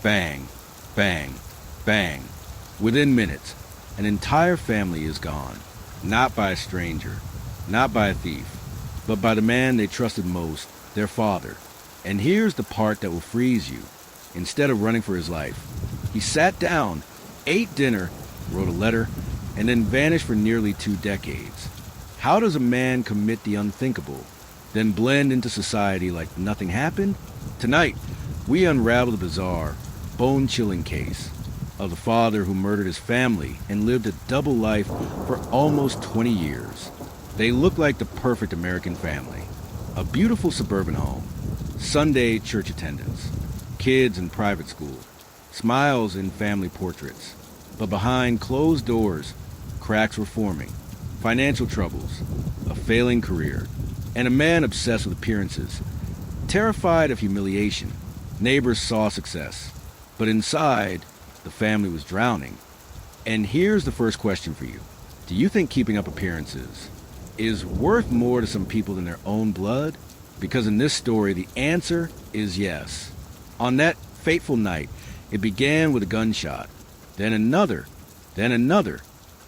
Bang, bang, bang. Within minutes, an entire family is gone. Not by a stranger, not by a thief, but by the man they trusted most, their father. And here's the part that will freeze you. Instead of running for his life, he sat down, ate dinner, wrote a letter, and then vanished for nearly 2 decades. How does a man commit the unthinkable, then blend into society like nothing happened? Tonight, we unravel the bizarre, bone-chilling case of the father who murdered his family and lived a double life for almost 20 years. They look like the perfect American family. A beautiful suburban home, Sunday church attendance, kids in private school, smiles in family portraits. But behind closed doors, cracks were forming, financial troubles, a failing career, and a man obsessed with appearances. Terrified of humiliation, neighbors saw success, but inside, the family was drowning. And here's the first question for you. Do you think keeping up appearances is worth more to some people than their own blood? Because in this story, the answer is yes. On that fateful night, it began with a gunshot, then another, then another.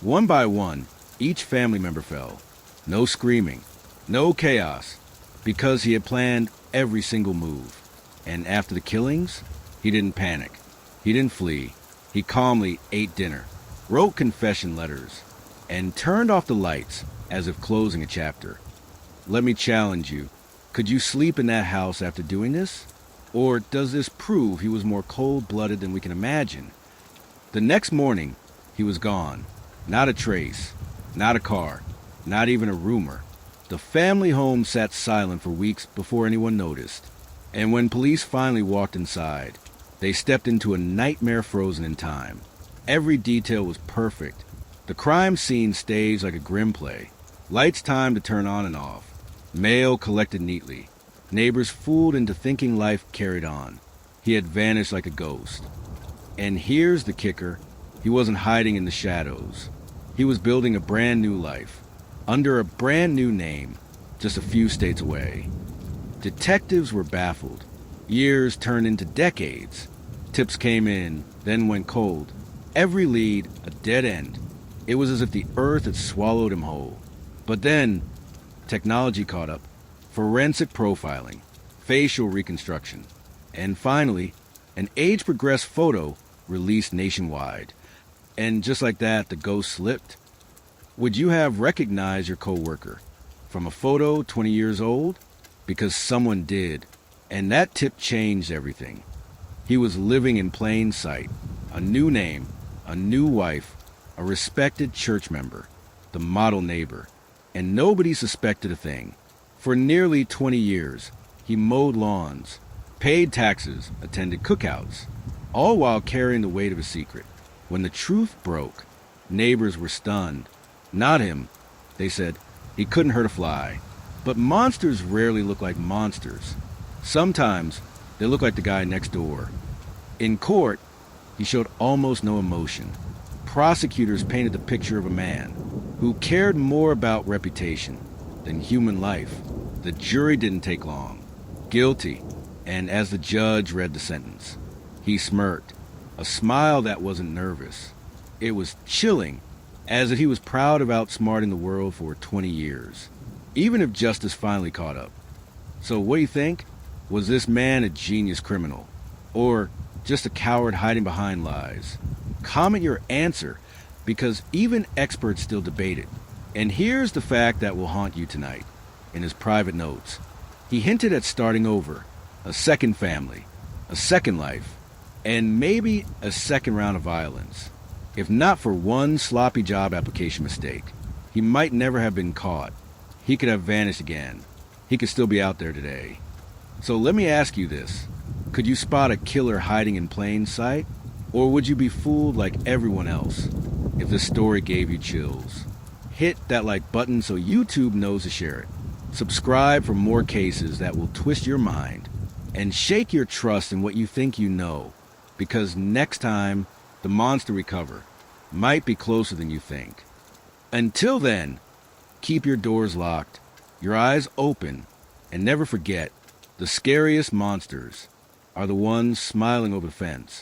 One by one, each family member fell. No screaming, no chaos, because he had planned every single move. And after the killings, he didn't panic. He didn't flee. He calmly ate dinner, wrote confession letters, and turned off the lights as if closing a chapter. Let me challenge you. Could you sleep in that house after doing this? Or does this prove he was more cold-blooded than we can imagine? The next morning, he was gone. Not a trace, not a car, not even a rumor. The family home sat silent for weeks before anyone noticed. And when police finally walked inside, they stepped into a nightmare frozen in time. Every detail was perfect. The crime scene staged like a grim play. Lights timed to turn on and off. Mail collected neatly. Neighbors fooled into thinking life carried on. He had vanished like a ghost. And here's the kicker. He wasn't hiding in the shadows. He was building a brand new life, under a brand new name, just a few states away. Detectives were baffled. Years turned into decades. Tips came in, then went cold. Every lead, a dead end. It was as if the earth had swallowed him whole. But then, technology caught up. Forensic profiling, facial reconstruction, and finally, an age-progressed photo released nationwide. And just like that, the ghost slipped. Would you have recognized your co-worker from a photo 20 years old? Because someone did. And that tip changed everything. He was living in plain sight. A new name, a new wife, a respected church member, the model neighbor. And nobody suspected a thing. For nearly 20 years, he mowed lawns, paid taxes, attended cookouts, all while carrying the weight of a secret. When the truth broke, neighbors were stunned. Not him, they said. He couldn't hurt a fly. But monsters rarely look like monsters. Sometimes they look like the guy next door. In court, he showed almost no emotion. Prosecutors painted the picture of a man who cared more about reputation than human life. The jury didn't take long. Guilty. And as the judge read the sentence, he smirked, a smile that wasn't nervous. It was chilling, as if he was proud of outsmarting the world for 20 years, even if justice finally caught up. So what do you think? Was this man a genius criminal? Or just a coward hiding behind lies? Comment your answer, because even experts still debate it. And here's the fact that will haunt you tonight. In his private notes, he hinted at starting over, a second family, a second life, and maybe a second round of violence. If not for one sloppy job application mistake, he might never have been caught. He could have vanished again. He could still be out there today. So let me ask you this. Could you spot a killer hiding in plain sight? Or would you be fooled like everyone else if this story gave you chills? Hit that like button so YouTube knows to share it. Subscribe for more cases that will twist your mind. And shake your trust in what you think you know. Because next time, the monster we cover might be closer than you think. Until then, keep your doors locked, your eyes open, and never forget, the scariest monsters are the ones smiling over the fence.